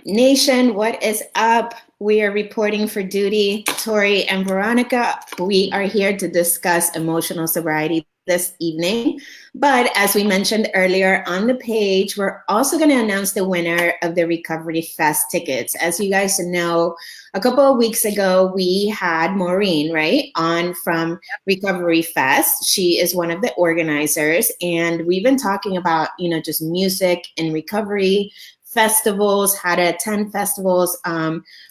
Nation, what is up? We are reporting for duty. Tori and Veronica, we are here to discuss emotional sobriety this evening. But as we mentioned earlier on the page, we're also going to announce the winner of the Recovery Fest tickets. As you guys know, a couple of weeks ago, we had Maureen, right, on from Recovery Fest. She is one of the organizers, and we've been talking about, just music and recovery festivals, how to attend festivals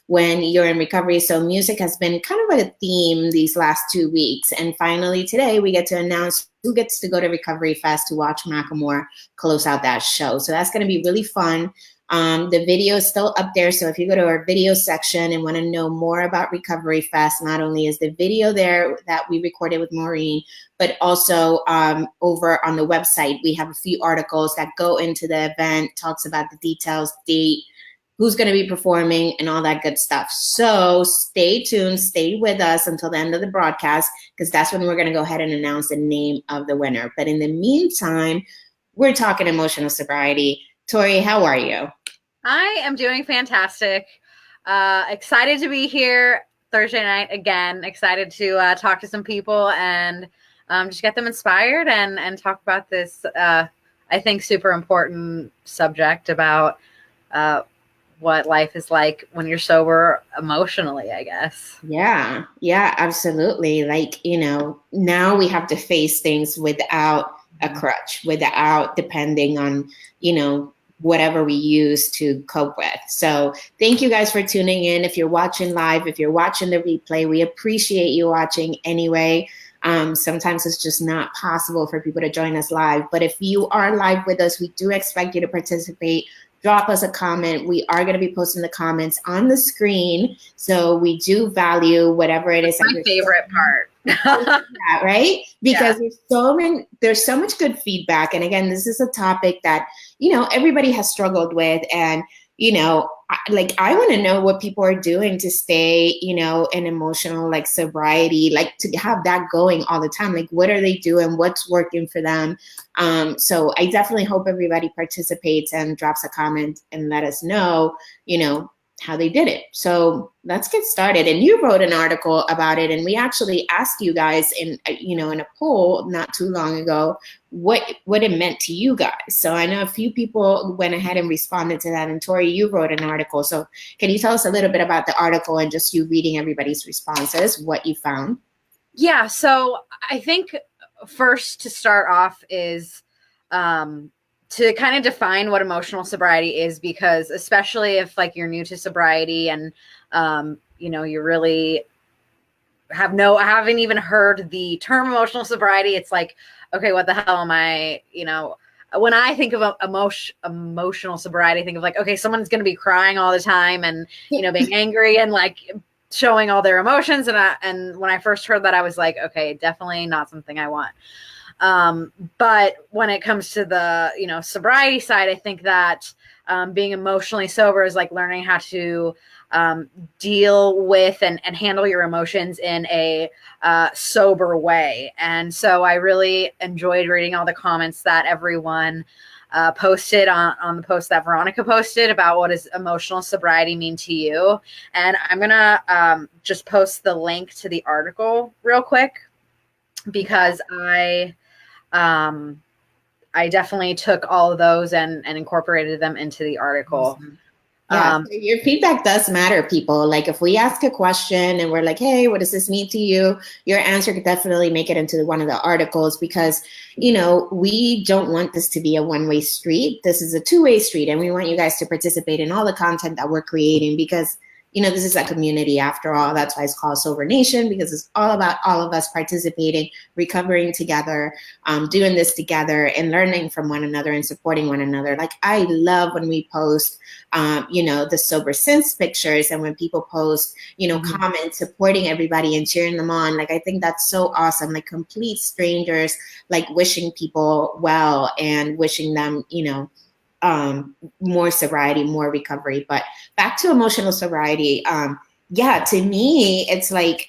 when you're in recovery. So music has been kind of a theme these last 2 weeks. And finally today we get to announce who gets to go to Recovery Fest to watch Macklemore close out that show. So that's going to be really fun. The video is still up there. So if you go to our video section and want to know more about Recovery Fest, not only is the video there that we recorded with Maureen, but also over on the website, we have a few articles that go into the event, talks about the details, date, who's going to be performing, and all that good stuff. So stay tuned, stay with us until the end of the broadcast, because that's when we're going to go ahead and announce the name of the winner. But in the meantime, we're talking emotional sobriety. Tori, how are you? I am doing fantastic. Excited to be here Thursday night again. Excited to talk to some people and just get them inspired and talk about this, I think, super important subject about what life is like when you're sober emotionally, I guess. Yeah, absolutely. Like, now we have to face things without a crutch, without depending on, whatever we use to cope with. So thank you guys for tuning in. If you're watching live, if you're watching the replay, we appreciate you watching anyway. Sometimes it's just not possible for people to join us live. But if you are live with us, we do expect you to participate. Drop us a comment. We are going to be posting the comments on the screen. So we do value whatever it is. That's my favorite part. Right? Because there's so much good feedback. And again, this is a topic that, everybody has struggled with. And, I want to know what people are doing to stay, in emotional sobriety, to have that going all the time. Like, what are they doing? What's working for them? So I definitely hope everybody participates and drops a comment and let us know, how they did it. So let's get started. And you wrote an article about it, and we actually asked you guys in a poll not too long ago what it meant to you guys. So I know a few people went ahead and responded to that. And Tori, you wrote an article. So can you tell us a little bit about the article and just you reading everybody's responses, what you found? Yeah. So I think first to start off is to kind of define what emotional sobriety is, because especially if you're new to sobriety and, you really haven't even heard the term emotional sobriety. It's like, okay, what the hell am I, when I think of emotional sobriety, I think of okay, someone's going to be crying all the time and, being angry and showing all their emotions. And when I first heard that, I was like, okay, definitely not something I want. But when it comes to the, sobriety side, I think that being emotionally sober is learning how to deal with and handle your emotions in a sober way. And so I really enjoyed reading all the comments that everyone posted on the post that Veronica posted about what does emotional sobriety mean to you. And I'm going to just post the link to the article real quick, because I definitely took all of those and incorporated them into the article. Awesome. Yeah, so your feedback does matter, people. If we ask a question and we're like, hey, what does this mean to you? Your answer could definitely make it into one of the articles, because, we don't want this to be a one-way street. This is a two-way street, and we want you guys to participate in all the content that we're creating, because this is a community after all. That's why it's called Sober Nation, because it's all about all of us participating, recovering together, doing this together and learning from one another and supporting one another. I love when we post, the sober since pictures, and when people post, comments supporting everybody and cheering them on. I think that's so awesome. Complete strangers, wishing people well and wishing them, more sobriety, more recovery. But back to emotional sobriety, yeah, to me, it's like,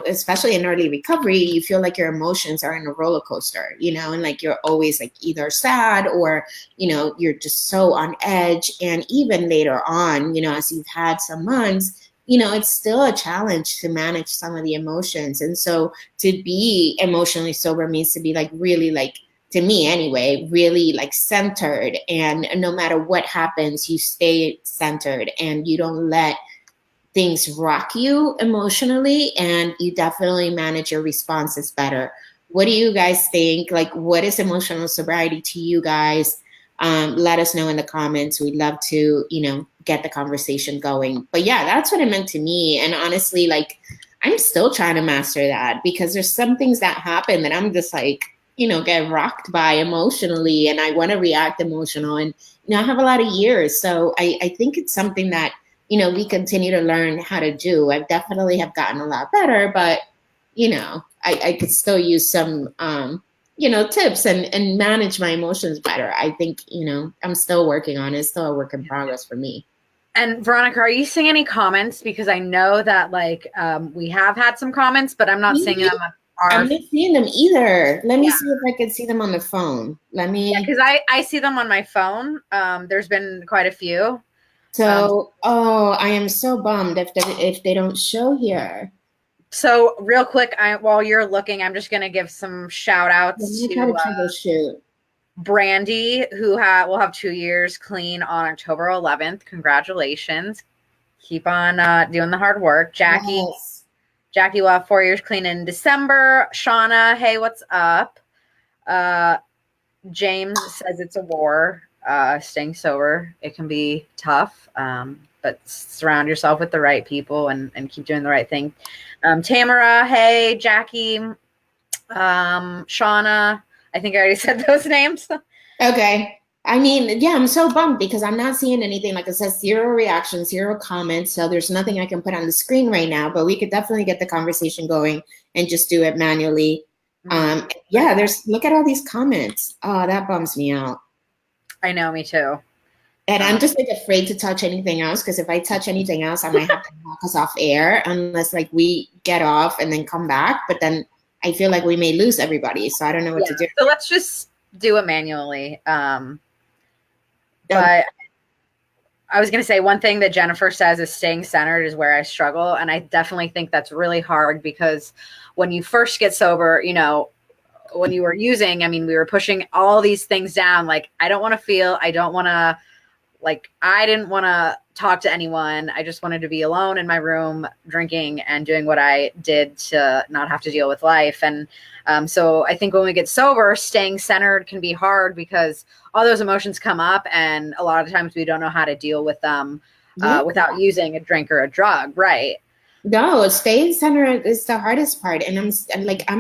especially in early recovery, you feel like your emotions are in a roller coaster, and like you're always like either sad or, you're just so on edge. And even later on, as you've had some months, it's still a challenge to manage some of the emotions. And so to be emotionally sober means to be like really like, to me anyway, really like centered. And no matter what happens, you stay centered and you don't let things rock you emotionally, and you definitely manage your responses better. What do you guys think? Like, what is emotional sobriety to you guys? Let us know in the comments. We'd love to, get the conversation going. But yeah, that's what it meant to me. And honestly, like, I'm still trying to master that because there's some things that happen that I'm just like, get rocked by emotionally, and I want to react emotional. And, I have a lot of years. So I think it's something that we continue to learn how to do. I definitely have gotten a lot better, but, I could still use some, tips and manage my emotions better. I think, I'm still working on it. It's still a work in progress for me. And Veronica, are you seeing any comments? Because I know that like we have had some comments, but I'm not seeing them on our. I'm not seeing them either. Let me see if I can see them on the phone. Let me. Yeah, because I see them on my phone. There's been quite a few. So, I am so bummed if they don't show here. So real quick, while you're looking, I'm just gonna give some shout outs Let me try to troubleshoot. Brandy, who will have 2 years clean on October 11th. Congratulations! Keep on doing the hard work. Yes. Jackie will have 4 years clean in December. Shauna, hey, what's up? James says it's a war. Staying sober, it can be tough, but surround yourself with the right people and keep doing the right thing. Tamara, hey, Jackie, Shauna, I think I already said those names. Okay. I mean, yeah, I'm so bummed because I'm not seeing anything. Like it says, 0 reactions, 0 comments. So there's nothing I can put on the screen right now, but we could definitely get the conversation going and just do it manually. Yeah, look at all these comments. Oh, that bums me out. I know, me too. And I'm just like afraid to touch anything else because if I touch anything else, I might have to knock us off air unless like we get off and then come back. But then I feel like we may lose everybody. So I don't know what to do. So let's just do it manually. But I was going to say one thing that Jennifer says is staying centered is where I struggle. And I definitely think that's really hard because when you first get sober, when you were using, I mean, we were pushing all these things down. Like, I don't want to feel, I didn't want to talk to anyone. I just wanted to be alone in my room, drinking and doing what I did to not have to deal with life. And so I think when we get sober, staying centered can be hard because all those emotions come up. And a lot of times we don't know how to deal with them without using a drink or a drug. Right. No, staying centered is the hardest part. And I'm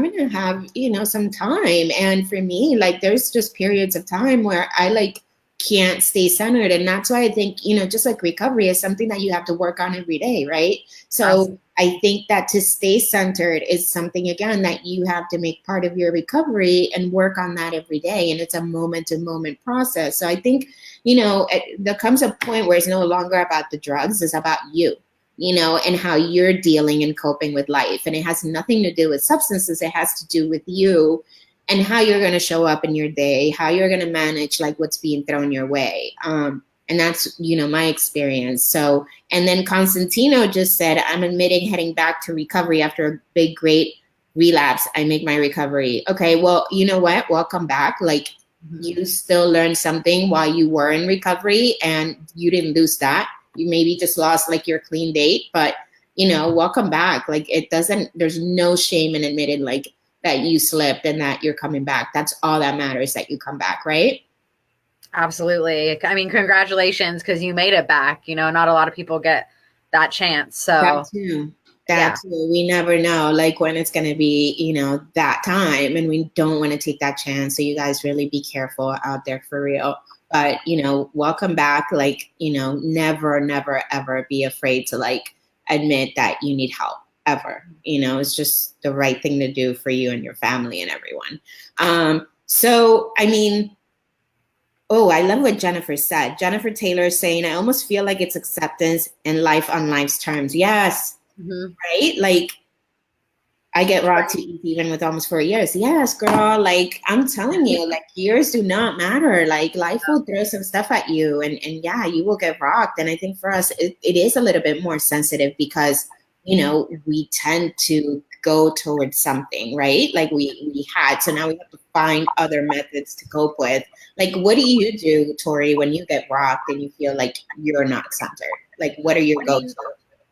going to have, some time. And for me, like, there's just periods of time where I like can't stay centered. And that's why I think, just like recovery is something that you have to work on every day, right? So I think that to stay centered is something, again, that you have to make part of your recovery and work on that every day. And it's a moment to moment process. So I think, there comes a point where it's no longer about the drugs, it's about you. And how you're dealing and coping with life. And it has nothing to do with substances. It has to do with you and how you're going to show up in your day, how you're going to manage like what's being thrown your way. And that's, my experience. So, and then Constantino just said, I'm admitting heading back to recovery after a big, great relapse. I make my recovery. Okay, well, you know what? Welcome back. Like, you still learned something while you were in recovery and you didn't lose that. You maybe just lost like your clean date, but welcome back. Like there's no shame in admitting like that you slipped and that you're coming back. That's all that matters, that you come back, right? Absolutely. I mean, congratulations, because you made it back. Not a lot of people get that chance. So that too. We never know like when it's going to be, that time, and we don't want to take that chance. So you guys really be careful out there for real. But, welcome back. Like, never, never, ever be afraid to like admit that you need help ever. It's just the right thing to do for you and your family and everyone. So, I mean, I love what Jennifer said. Jennifer Taylor is saying, I almost feel like it's acceptance and life on life's terms. Yes. Mm-hmm. right? Like, I get raw to eat even with almost 4 years. Yes, girl. Like, I'm telling you, like, years do not matter. Like, life will throw some stuff at you, and yeah, you will get rocked. And I think for us, it is a little bit more sensitive because, we tend to go towards something, right? Like, we had. So now we have to find other methods to cope with. Like, what do you do, Tori, when you get rocked and you feel like you're not centered? Like, what are your go-to?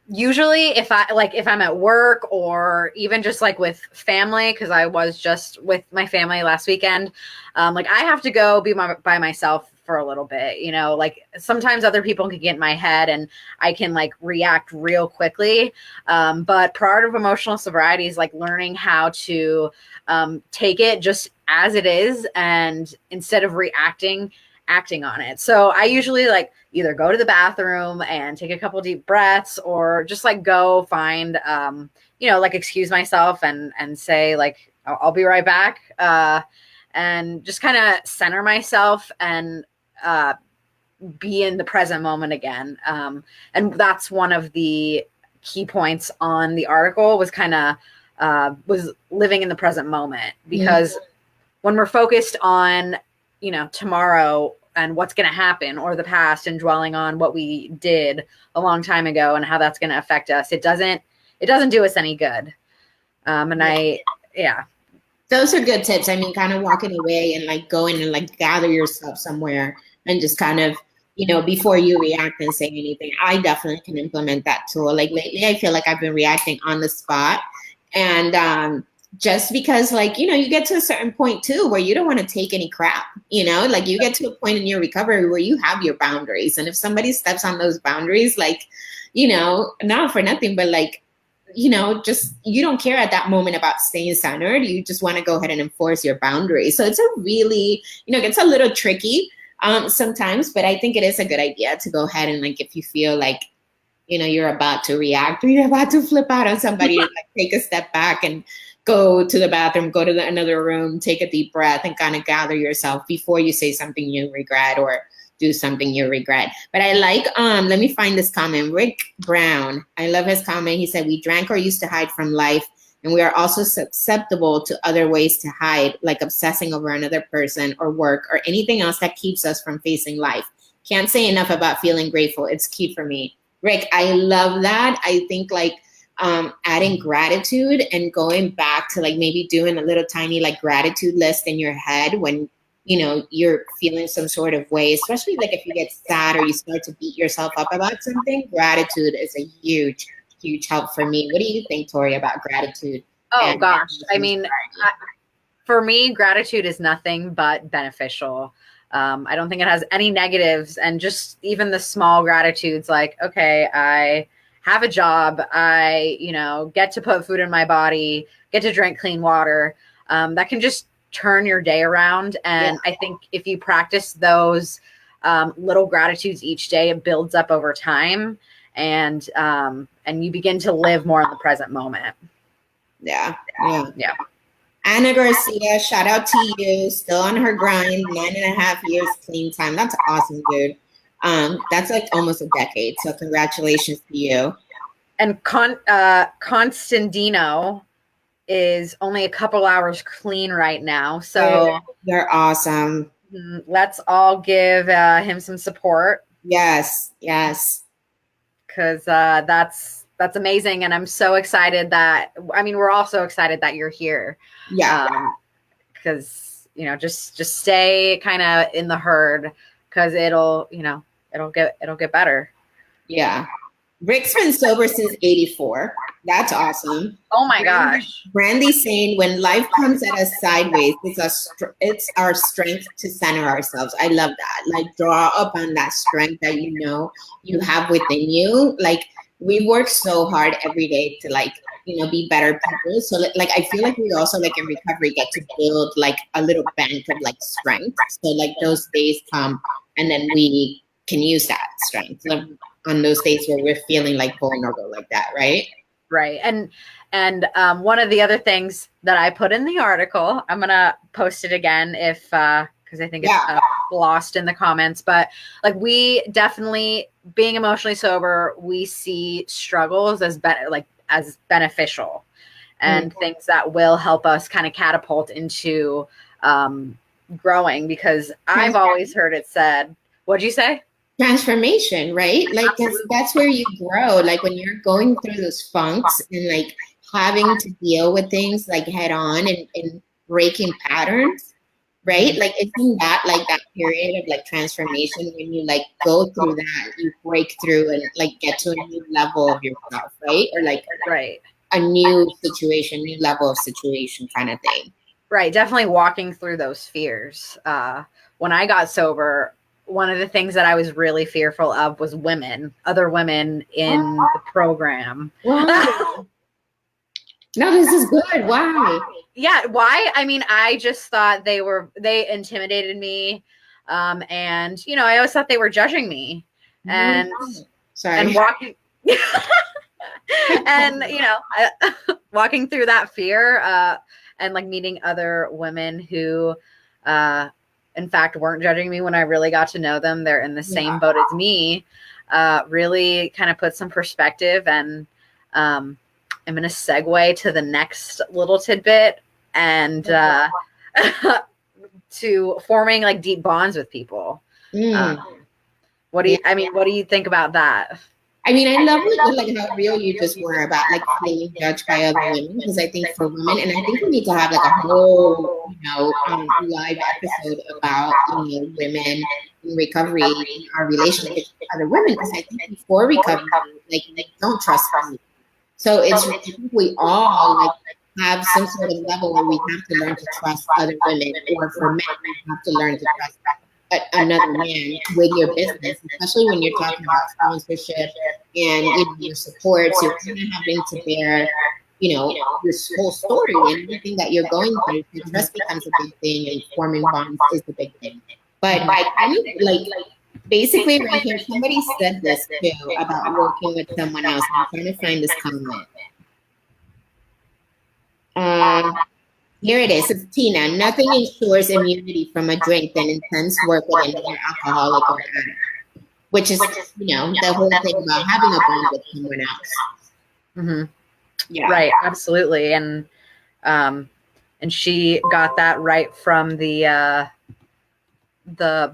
Usually if I'm at work or even just like with family, because I was just with my family last weekend, like I have to go be by myself for a little bit, like sometimes other people can get in my head and I can like react real quickly, but part of emotional sobriety is like learning how to take it just as it is, and instead of reacting, acting on it. So I usually like either go to the bathroom and take a couple deep breaths, or just like go find, like excuse myself and say like, I'll be right back. And just kind of center myself and be in the present moment again. And that's one of the key points on the article, was kind of was living in the present moment, because when we're focused on, tomorrow and what's going to happen, or the past, and dwelling on what we did a long time ago and how that's going to affect us, it doesn't do us any good. Yeah. Those are good tips. I mean, kind of walking away and like going and like gather yourself somewhere and just kind of, before you react and say anything. I definitely can implement that tool. Like lately, I feel like I've been reacting on the spot. And just because, like, you get to a certain point too where you don't want to take any crap, like you get to a point in your recovery where you have your boundaries. And if somebody steps on those boundaries, like, not for nothing, but like, just you don't care at that moment about staying centered. You just want to go ahead and enforce your boundaries. So it's a really, it gets a little tricky sometimes, but I think it is a good idea to go ahead and like, if you feel like, you're about to react or you're about to flip out on somebody, like take a step back and go to the bathroom, go to another room, take a deep breath and kind of gather yourself before you say something you regret or do something you regret. But I like, let me find this comment. Rick Brown, I love his comment. He said, we drank or used to hide from life, and we are also susceptible to other ways to hide, like obsessing over another person or work or anything else that keeps us from facing life. Can't say enough about feeling grateful. It's key for me. Rick, I love that. I think like adding gratitude and going back to like maybe doing a little tiny like gratitude list in your head when you're feeling some sort of way, especially like if you get sad or you start to beat yourself up about something. Gratitude is a huge help for me. What do you think, Tori, about gratitude? Oh gosh, I mean, for me, gratitude is nothing but beneficial. I don't think it has any negatives, and just even the small gratitudes, like, okay, I have a job, I get to put food in my body, get to drink clean water, that can just turn your day around. And I think if you practice those little gratitudes each day, it builds up over time, and you begin to live more in the present moment. Yeah. Anna Garcia, shout out to you. Still on her grind, 9.5 years clean time. That's awesome, dude. That's like almost a decade. So congratulations to you. And Constantino is only a couple hours clean right now. So you're awesome. Let's all give him some support. Yes. Because that's amazing. And I'm so excited we're all so excited that you're here. Yeah. Because, just stay kind of in the herd, because it'll get better. Yeah. Rick's been sober since 84. That's awesome. Oh my gosh. Brandy's saying, when life comes at us sideways, it's our strength to center ourselves. I love that. Like, draw up on that strength that you have within you. Like, we work so hard every day to like, be better people. So like, I feel like we also like in recovery get to build like a little bank of like strength. So like those days come and then we can use that strength on those days where we're feeling like vulnerable like that, right? Right. And one of the other things that I put in the article, I'm going to post it again because I think it's lost in the comments, but like, we definitely, being emotionally sober, we see struggles as better, like as beneficial and things that will help us kind of catapult into growing, because I've always heard it said, what'd you say? Transformation, right? Like that's where you grow. Like when you're going through those funks and like having to deal with things like head on and breaking patterns, right? Like isn't that like that period of like transformation when you like go through that, you break through and like get to a new level of yourself, right? Or like Right. a new situation, new level of situation kind of thing. Right. Definitely walking through those fears. When I got sober, one of the things that I was really fearful of was other women in the program. Wow. No, this is good. Why? Yeah. Why? I mean, I just thought they intimidated me. And, you know, I always thought they were judging me. And, Sorry. and walking. And, you know, walking through that fear, and like meeting other women who, in fact, weren't judging me when I really got to know them. They're in the same boat as me. Really kind of put some perspective. And I'm going to segue to the next little tidbit and to forming like deep bonds with people. What do you think about that? I mean, I love it, like how real you just were about like being judged by other women, because I think for women, and I think we need to have like a whole, live episode about, women in recovery and our relationship with other women, because I think before recovery, like they don't trust me. So I think we all like have some sort of level where we have to learn to trust other women, or for men, we have to learn to trust another man with your business, especially when you're talking about sponsorship and your supports. You're kind of having to bear, your whole story and everything that you're going through. So trust becomes a big thing, and forming bonds is the big thing. But like basically, right here, somebody said this too about working with someone else. I'm trying to find this comment. Here it is. It's Tina. Nothing ensures immunity from a drink than intense work with another alcoholic or addict, which is, the whole thing about having a bond with someone else. Mm-hmm. Yeah. Right. Absolutely. And she got that right from the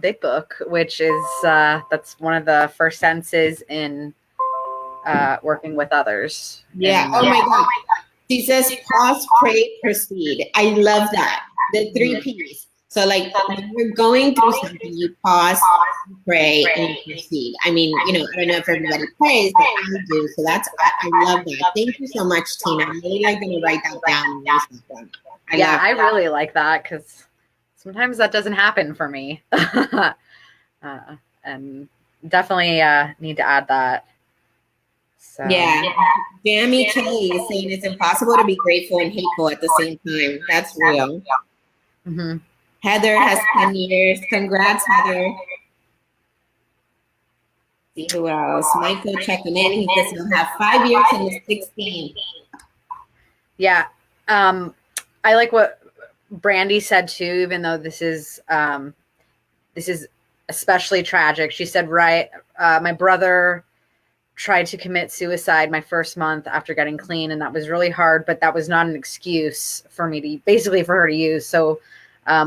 Big Book, which is that's one of the first sentences in working with others. Yeah. Oh my God. She says, pause, pray, proceed. I love that. The 3 P's. So like when you're going through something, you pause, you pray, and you proceed. I mean, I don't know if everybody prays, but I do. So I love that. Thank you so much, Tina. I'm really like going to write that down. I really like that, because sometimes that doesn't happen for me. And definitely need to add that. So. Yeah. Jamie Kelly is saying it's impossible to be grateful and hateful at the same time. That's real. Mm-hmm. Heather has 10 years. Congrats, Heather. See who else? Michael checking in. He says he'll have 5 years and he's 16. Yeah. I like what Brandy said too, even though this is especially tragic. She said, my brother tried to commit suicide my first month after getting clean, and that was really hard, but that was not an excuse for her to use. So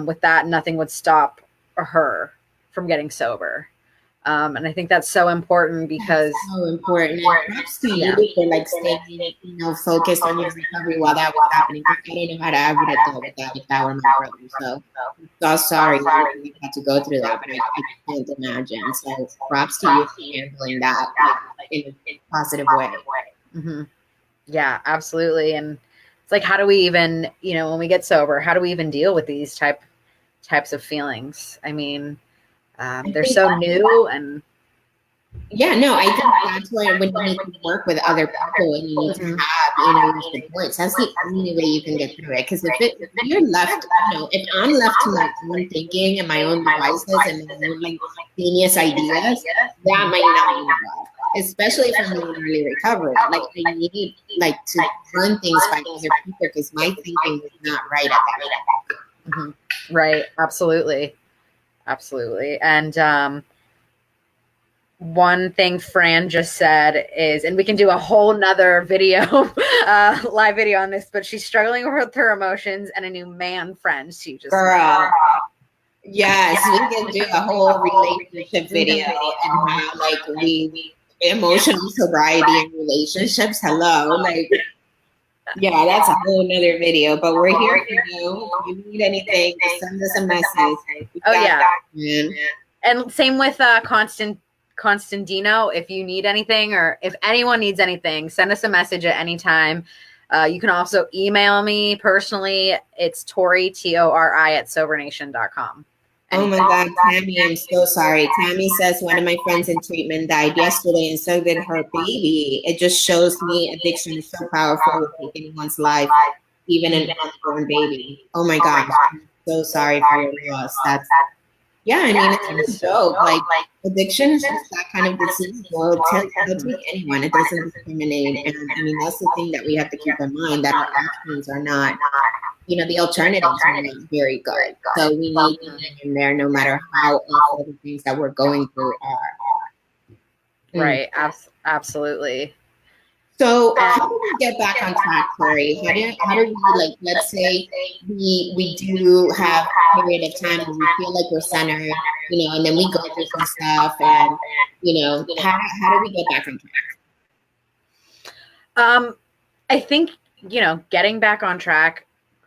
with that, nothing would stop her from getting sober. And I think that's so important, because that's so important. Props to you for like staying, focused on your recovery while that was happening. I didn't know how to ever deal with that if that were my brother. So sorry that you had to go through that, but I can't imagine. So props to you for handling that in a positive way. Mm-hmm. Yeah, absolutely. And it's like, how do we even, when we get sober, how do we even deal with these types of feelings? I mean, they're so new. And yeah, no, I think that's why when you need to work with other people and you need to have, your supports, that's the only way you can get through it. Because if you're left, if I'm left to my own thinking and my own devices and my own like genius ideas, that might not be enough. Especially if I'm in early recovery. Like I need to run things by other people, because my thinking is not right at that point. Mm-hmm. Right. Absolutely. And one thing Fran just said is, and we can do a whole nother video, live video on this, but she's struggling with her emotions and a new man friend she just Girl. Yes, we can do a whole relationship video and how like we emotional sobriety in relationships. Hello. Like, yeah, that's a whole nother video. But we're here for you. If you need anything, just send us a message. Yeah. And same with Constantino. If you need anything, or if anyone needs anything, send us a message at any time. You can also email me personally. It's Tori, Tori, at sobernation.com. Oh my God, Tammy, I'm so sorry. Tammy says one of my friends in treatment died yesterday, and so did her baby. It just shows me addiction is so powerful with taking anyone's life, even an unborn baby. Oh my gosh, I'm so sorry for your loss. That's, yeah, I mean, it's a joke. Like, addiction is just that kind of disease. Well, it'll take anyone. It doesn't discriminate. And I mean, that's the thing that we have to keep in mind, that our actions are not, you know, the alternatives are not very good. So we need to get in there no matter how awful the things that we're going through are. Right. Absolutely. So how do we get back on track, Tori? How do we, like, let's say we do have a period of time where we feel like we're centered, you know, and then we go through some stuff, and, you know, how do we get back on track? I think, you know, getting back on track,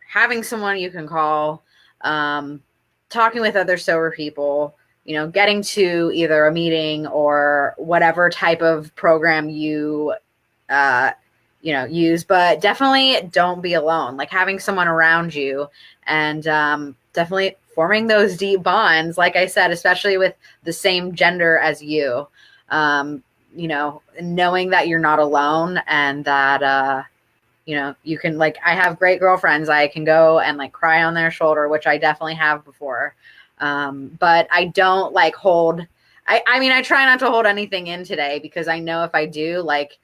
having someone you can call, talking with other sober people, you know, getting to either a meeting or whatever type of program you use, but definitely don't be alone. Like, having someone around you, and definitely forming those deep bonds, like I said, especially with the same gender as you, you know, knowing that you're not alone, and that, you know, you can, like, I have great girlfriends I can go and like cry on their shoulder, which I definitely have before. But I don't like I mean, I try not to hold anything in today, because I know if I do, like,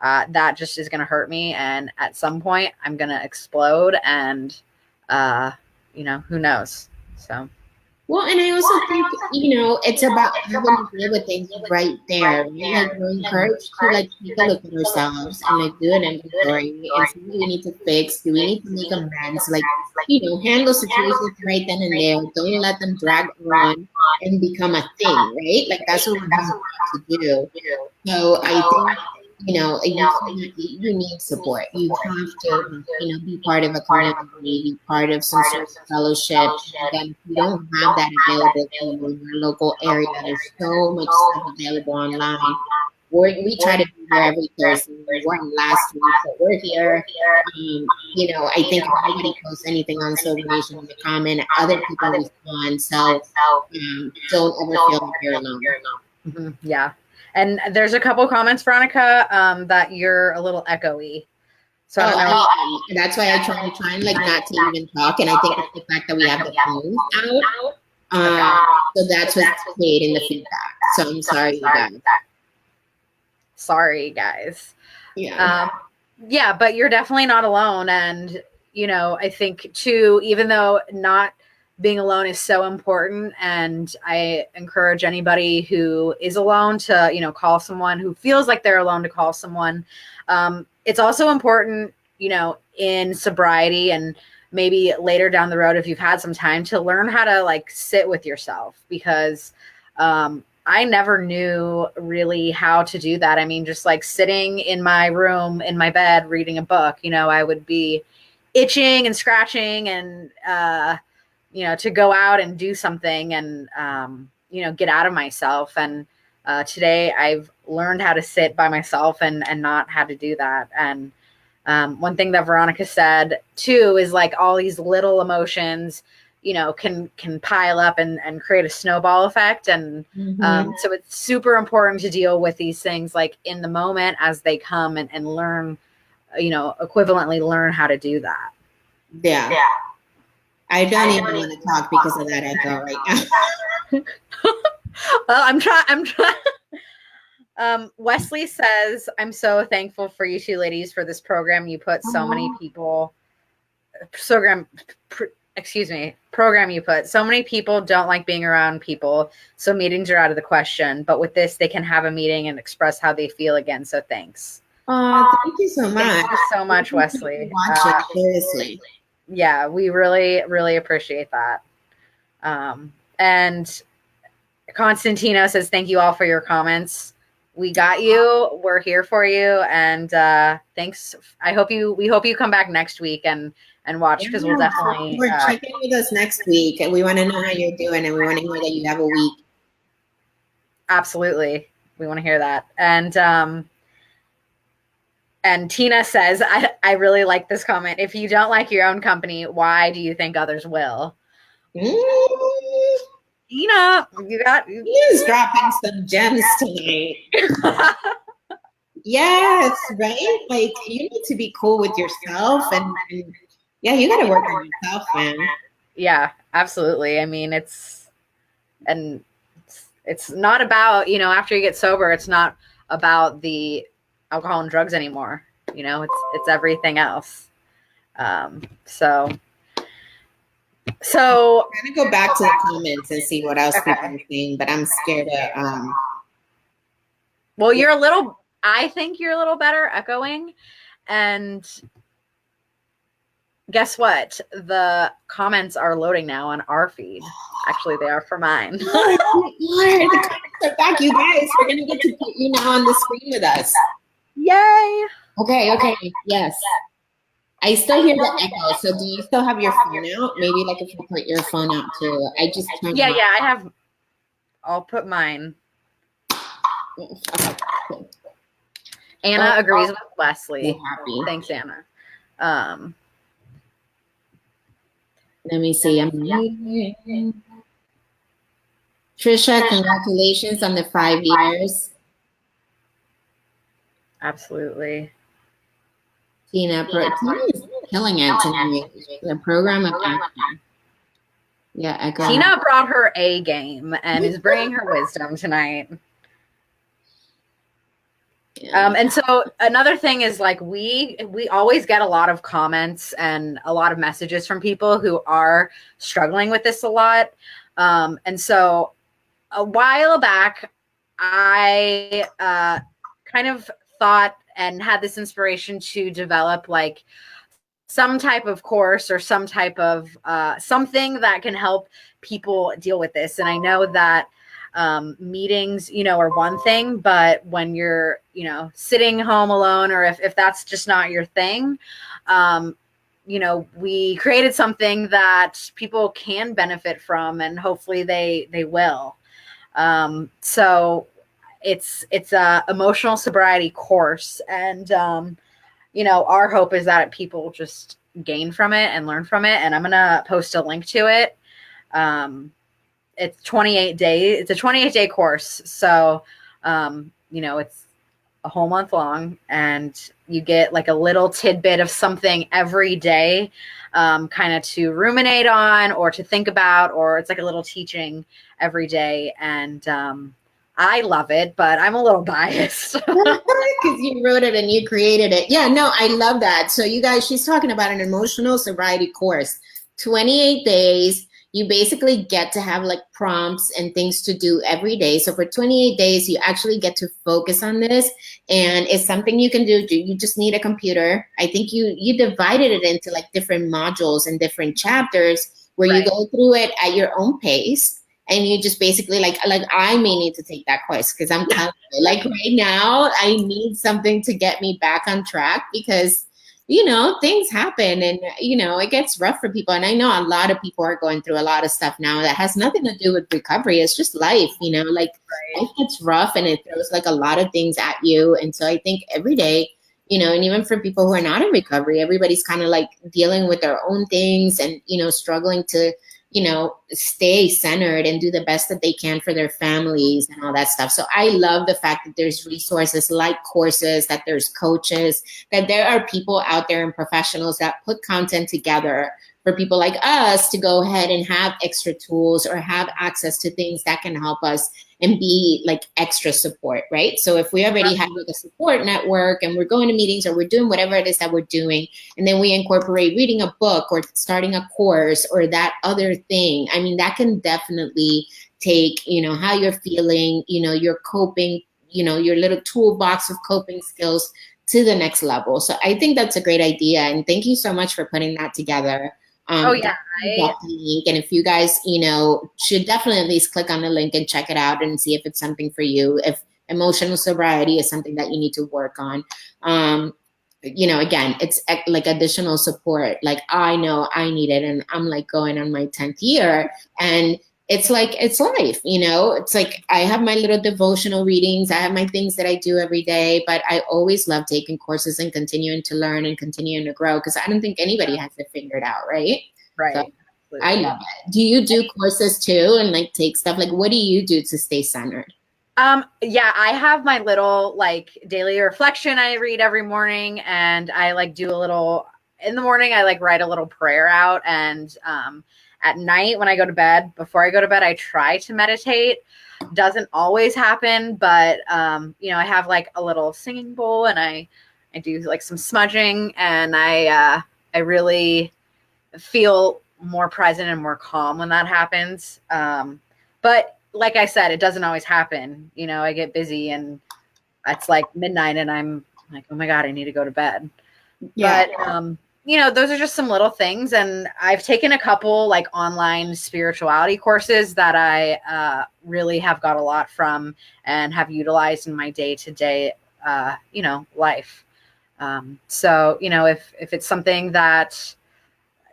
that just is going to hurt me. And at some point I'm going to explode, and, you know, who knows? So. Well, and I also think, you know, it's about having to deal with things right there. Right? Like, we're encouraged to, like, take a look at ourselves and, like, do an inventory and see what we need to fix. Do we need to make amends? Like, you know, handle situations right then and there. Don't let them drag on and become a thing, right? Like, that's what we're here to do. So I think, you know, you need support. You have to, you know, be part of a community, be part of some sort of fellowship. And if you don't have that available to you in your local area, there's so much stuff available online. We try to be here every Thursday. We weren't last week, but we're here. You know, I think if anybody posts anything on Sober Nation in the comment, other people respond. So don't ever feel like you're alone. Mm-hmm. Yeah. And there's a couple comments, Veronica, that you're a little echoey. So that's why I try and like not to even talk. And I think it's the fact that we have the phones out. So that's what's creating the feedback. So I'm sorry, you guys. Sorry, guys. Yeah. Yeah, but you're definitely not alone. And, you know, I think too, even though not being alone is so important, and I encourage anybody who is alone to, you know, call someone, who feels like they're alone, to call someone. It's also important, you know, in sobriety, and maybe later down the road, if you've had some time, to learn how to, like, sit with yourself, because I never knew really how to do that. I mean, just like sitting in my room, in my bed, reading a book, you know, I would be itching and scratching, and, you know, to go out and do something, and, you know, get out of myself. And today I've learned how to sit by myself and not how to do that. And one thing that Veronica said too is, like, all these little emotions, you know, can pile up and create a snowball effect. And so it's super important to deal with these things, like, in the moment as they come, and learn, you know, equivalently learn how to do that. Yeah. I don't even want to talk because of that echo right now. Well, I'm trying. Wesley says, I'm so thankful for you two ladies for this program. You put so many people program you put. So many people don't like being around people, so meetings are out of the question. But with this, they can have a meeting and express how they feel again. So thanks. Thank you so much. Thank you so much, Wesley. Watching, seriously. Yeah, we really, really appreciate that. And Constantino says, thank you all for your comments. We got you. We're here for you. And thanks. We hope you come back next week and watch, because we'll definitely. We're checking with us next week, and we want to know how you're doing, and we want to hear that you have a week. Absolutely. We want to hear that. And Tina says, I really like this comment. If you don't like your own company, why do you think others will? Tina, He's dropping some gems tonight. Yes, right? Like, you need to be cool with yourself, and yeah, you got to work on yourself, man. Yeah, absolutely. I mean, it's not about, after you get sober, it's not about the alcohol and drugs anymore. It's everything else. So I'm gonna go back to the comments and see what else people are saying, but I'm scared of well, I think you're a little better echoing, and guess what? The comments are loading now on our feed. Actually, they are for mine. Oh, Lord, the comments are back, you guys. We're gonna get to put you now on the screen with us. Yay! Okay, yes. I still hear the echo. So do you still have your phone out? Maybe like if you put your phone out too. I just turned I have. I'll put mine. Okay, cool. Anna agrees with Wesley. Happy. Thanks, Anna. Let me see. Trisha, congratulations on the 5 years. Absolutely. Tina is killing it tonight. The program of action. Yeah, echo. Tina brought her A game and is bringing her wisdom tonight. Yeah. And so another thing is, like, we always get a lot of comments and a lot of messages from people who are struggling with this a lot. And so a while back, I kind of thought and had this inspiration to develop like some type of course or some type of something that can help people deal with this. And I know that meetings, are one thing, but when you're, sitting home alone, or if that's just not your thing, we created something that people can benefit from, and hopefully they will. So it's a emotional sobriety course, and our hope is that people just gain from it and learn from it. And I'm gonna post a link to it. It's 28 days. It's a 28-day course, so it's a whole month long, and you get like a little tidbit of something every day, kind of to ruminate on or to think about, or it's like a little teaching every day. And I love it, but I'm a little biased. Because you wrote it and you created it. Yeah, no, I love that. So you guys, she's talking about an emotional sobriety course, 28 days. You basically get to have like prompts and things to do every day. So for 28 days, you actually get to focus on this, and it's something you can do. You just need a computer. I think you divided it into like different modules and different chapters where you go through it at your own pace. And you just basically like I may need to take that course, because I'm telling you, like right now, I need something to get me back on track, because things happen, and it gets rough for people. And I know a lot of people are going through a lot of stuff now that has nothing to do with recovery. It's just life, life gets rough, and it throws like a lot of things at you. And so I think every day, and even for people who are not in recovery, everybody's kind of like dealing with their own things and, struggling to, stay centered and do the best that they can for their families and all that stuff. So I love the fact that there's resources like courses, that there's coaches, that there are people out there and professionals that put content together for people like us to go ahead and have extra tools or have access to things that can help us and be like extra support, right? So if we already have like a support network and we're going to meetings or we're doing whatever it is that we're doing, and then we incorporate reading a book or starting a course or that other thing, I mean, that can definitely take, how you're feeling, your coping, your little toolbox of coping skills to the next level. So I think that's a great idea. And thank you so much for putting that together. Oh yeah. Link. And if you guys, should definitely at least click on the link and check it out and see if it's something for you. If emotional sobriety is something that you need to work on. Again, it's like additional support. Like I know I need it, and I'm like going on my 10th year, and it's like, it's life, it's like I have my little devotional readings. I have my things that I do every day, but I always love taking courses and continuing to learn and continuing to grow, because I don't think anybody has it figured out, right? Right. So I love it. Do you do courses too and like take stuff? Like, what do you do to stay centered? Yeah, I have my little like daily reflection I read every morning, and I like do a little in the morning. I like write a little prayer out, and at night when I go to bed, before I go to bed, I try to meditate. Doesn't always happen, but I have like a little singing bowl, and I do like some smudging, and I really feel more present and more calm when that happens. But like I said, it doesn't always happen. I get busy and it's like midnight and I'm like, oh my God, I need to go to bed. Yeah. But, those are just some little things. And I've taken a couple like online spirituality courses that I really have got a lot from and have utilized in my day-to-day, life. So, if it's something that,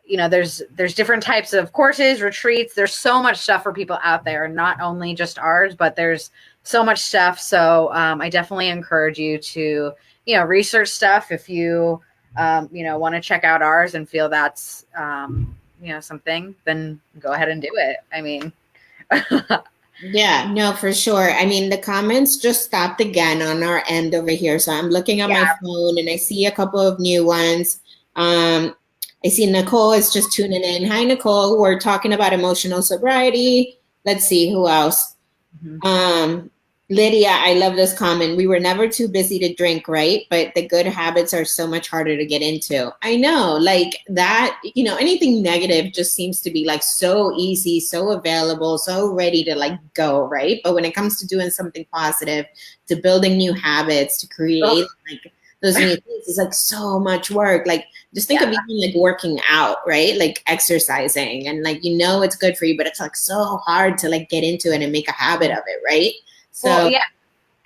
there's different types of courses, retreats. There's so much stuff for people out there, not only just ours, but there's so much stuff. So I definitely encourage you to, research stuff. If you, want to check out ours and feel that's, something, then go ahead and do it. I mean, yeah, no, for sure. I mean, the comments just stopped again on our end over here. So I'm looking at my phone and I see a couple of new ones. I see Nicole is just tuning in. Hi, Nicole. We're talking about emotional sobriety. Let's see who else. Mm-hmm. Lydia, I love this comment. We were never too busy to drink, right? But the good habits are so much harder to get into. I know, like that, anything negative just seems to be like so easy, so available, so ready to like go, right? But when it comes to doing something positive, to building new habits, to create like those new things, it's like so much work. Like just think of even like working out, right? Like exercising and like, it's good for you, but it's like so hard to like get into it and make a habit of it, right? So well, yeah.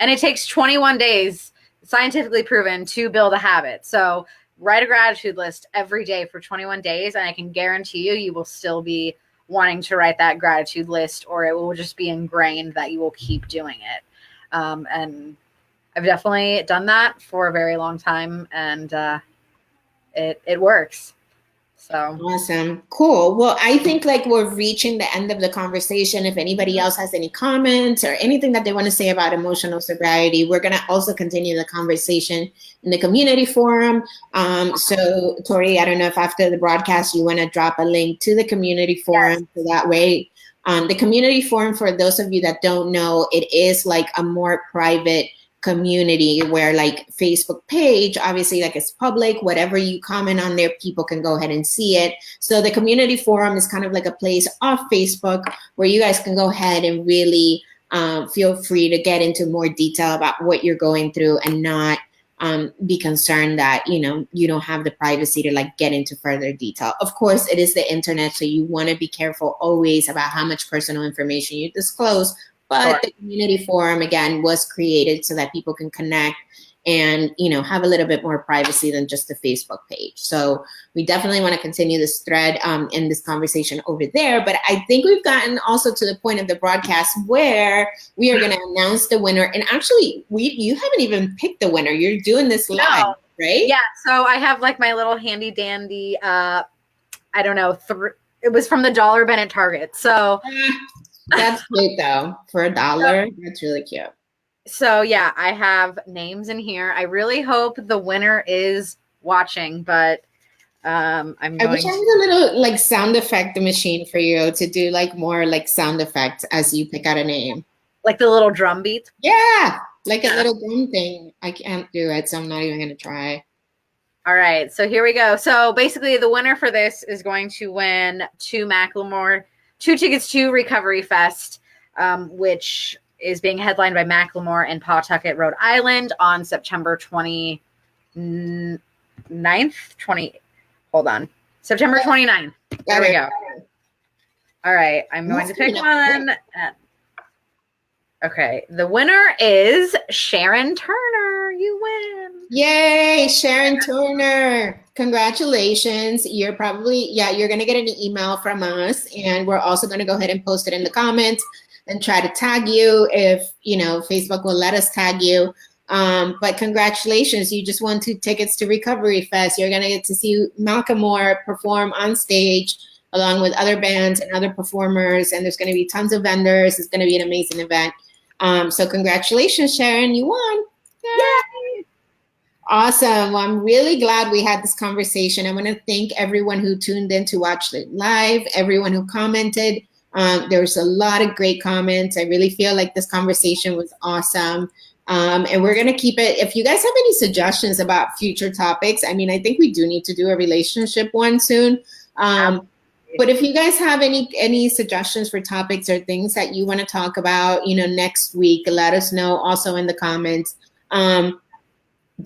And it takes 21 days, scientifically proven, to build a habit. So write a gratitude list every day for 21 days. And I can guarantee you will still be wanting to write that gratitude list, or it will just be ingrained that you will keep doing it. And I've definitely done that for a very long time, and it works. So awesome. Cool. Well, I think like we're reaching the end of the conversation. If anybody else has any comments or anything that they want to say about emotional sobriety, we're going to also continue the conversation in the community forum. So Tori, I don't know if after the broadcast you want to drop a link to the community forum, so that way the community forum, for those of you that don't know, it is like a more private community where like Facebook page, obviously like it's public, whatever you comment on there, people can go ahead and see it. So the community forum is kind of like a place off Facebook where you guys can go ahead and really feel free to get into more detail about what you're going through and not be concerned that, you don't have the privacy to like get into further detail. Of course, it is the internet, so you want to be careful always about how much personal information you disclose. But the community forum, again, was created so that people can connect and, have a little bit more privacy than just the Facebook page. So we definitely want to continue this thread in this conversation over there. But I think we've gotten also to the point of the broadcast where we are going to announce the winner. And actually, you haven't even picked the winner. You're doing this live, right? Yeah. So I have like my little handy dandy, I don't know, it was from the dollar bin at Target. So that's cute though. For $1, that's really cute. So yeah, I have names in here. I really hope the winner is watching, but I'm I wish going I to, had a little like sound effect machine for you to do like more like sound effects as you pick out a name. like the little drum beats. Yeah, like a Yeah. little drum thing. I can't do it, so I'm not even gonna try. All right, so here we go. So basically, the winner for this is going to win two tickets to Recovery Fest, which is being headlined by Macklemore in Pawtucket, Rhode Island on September 29th. 20, hold on. September 29th. There Got we it. go. All right, I'm going That's to pick coming up quick. one. Okay, the winner is Sharon Turner. You win. Yay, Sharon Turner. Congratulations. You're probably, yeah, you're going to get an email from us, and we're also going to go ahead and post it in the comments and try to tag you if, Facebook will let us tag you. But congratulations, you just won 2 tickets to Recovery Fest. You're going to get to see Malcolm Moore perform on stage along with other bands and other performers, and there's going to be tons of vendors. It's going to be an amazing event. So congratulations, Sharon, you won. Yay! Awesome. Well, I'm really glad we had this conversation. I want to thank everyone who tuned in to watch it live, everyone who commented. There was a lot of great comments. I really feel like this conversation was awesome. And we're going to keep it. If you guys have any suggestions about future topics, I mean, I think we do need to do a relationship one soon. But if you guys have any suggestions for topics or things that you want to talk about, next week, let us know also in the comments.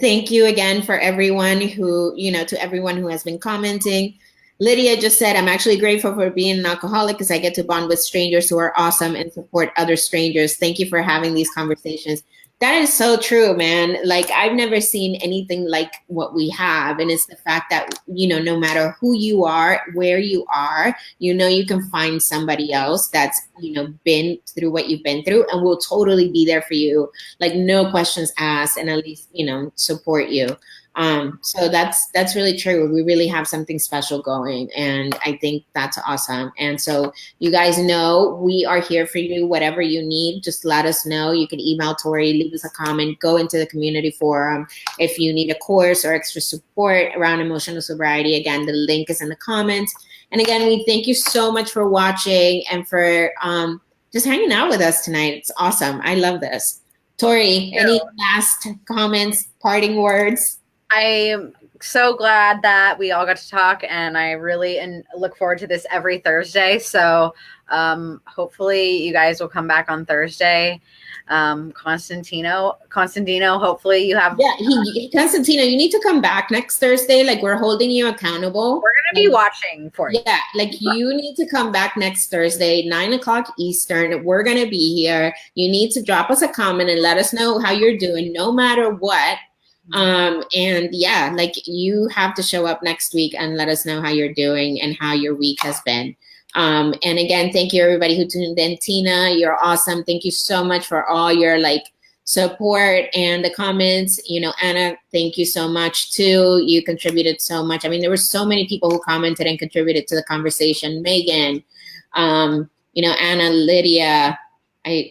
Thank you again for everyone to everyone who has been commenting. Lydia just said, I'm actually grateful for being an alcoholic because I get to bond with strangers who are awesome and support other strangers. Thank you for having these conversations. That is so true, man. Like, I've never seen anything like what we have. And it's the fact that, no matter who you are, where you are, you can find somebody else that's, been through what you've been through and will totally be there for you. Like, no questions asked, and at least, support you. So that's really true. We really have something special going, and I think that's awesome. And so you guys know we are here for you. Whatever you need, just let us know. You can email Tori, leave us a comment, go into the community forum. If you need a course or extra support around emotional sobriety, again, the link is in the comments. And again, we thank you so much for watching and for just hanging out with us tonight. It's awesome. I love this. Tori, any last comments, parting words? I'm so glad that we all got to talk, and I really look forward to this every Thursday. So hopefully you guys will come back on Thursday. Constantino, hopefully you have. Yeah, Constantino, you need to come back next Thursday. Like, we're holding you accountable. We're going to be watching for you. Yeah, like, you need to come back next Thursday, 9:00 Eastern. We're going to be here. You need to drop us a comment and let us know how you're doing, no matter what. And yeah, like, you have to show up next week and let us know how you're doing and how your week has been. And again, thank you everybody who tuned in. Tina, you're awesome. Thank you so much for all your support and the comments. Anna, thank you so much too. You contributed so much. I mean, there were so many people who commented and contributed to the conversation. Megan, Anna, Lydia,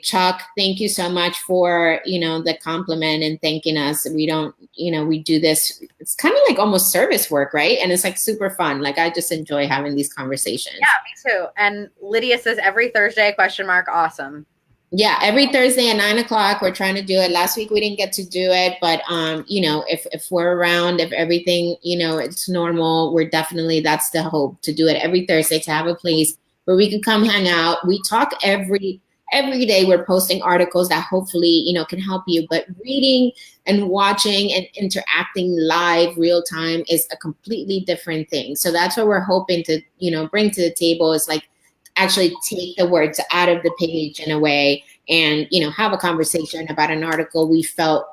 Chuck, thank you so much for, the compliment and thanking us. We don't, we do this. It's kind of like almost service work, right? And it's super fun. Like, I just enjoy having these conversations. Yeah, me too. And Lydia says every Thursday, ? Awesome. Yeah, every Thursday at 9:00, we're trying to do it. Last week we didn't get to do it, but if we're around, if everything, it's normal, that's the hope, to do it every Thursday, to have a place where we can come hang out. We talk every day. We're posting articles that hopefully, can help you, but reading and watching and interacting live real time is a completely different thing. So that's what we're hoping to, bring to the table, is actually take the words out of the page in a way and, have a conversation about an article we felt,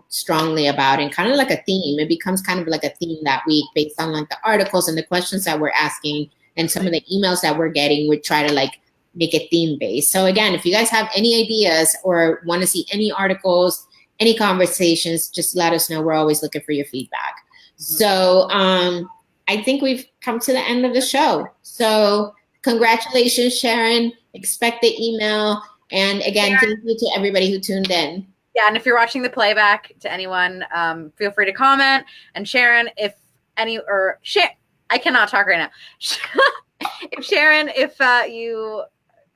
strongly about, and kind of like a theme. It becomes kind of like a theme that week based on the articles and the questions that we're asking and some of the emails that we're getting. We try to make it theme based. So again, if you guys have any ideas or want to see any articles, any conversations, just let us know. We're always looking for your feedback. So I think we've come to the end of the show. So congratulations, Sharon. Expect the email. And again, thank you to everybody who tuned in. Yeah, and if you're watching the playback, to anyone, feel free to comment. And Sharon, I cannot talk right now. If Sharon, if you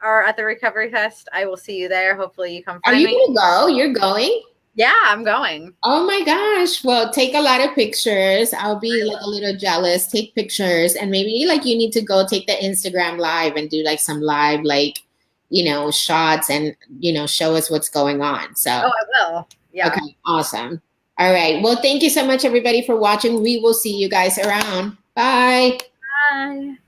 are at the Recovery Fest, I will see you there. Hopefully you come Are find you me. going to go? You're going? Yeah, I'm going. Oh my gosh. Well, take a lot of pictures. I'll be like a little jealous. Take pictures and maybe like you need to go take the Instagram live and do like some live like, shots and, show us what's going on. So, Oh, I will. Yeah. okay, awesome. All right. Well, thank you so much everybody for watching. We will see you guys around. Bye. Bye.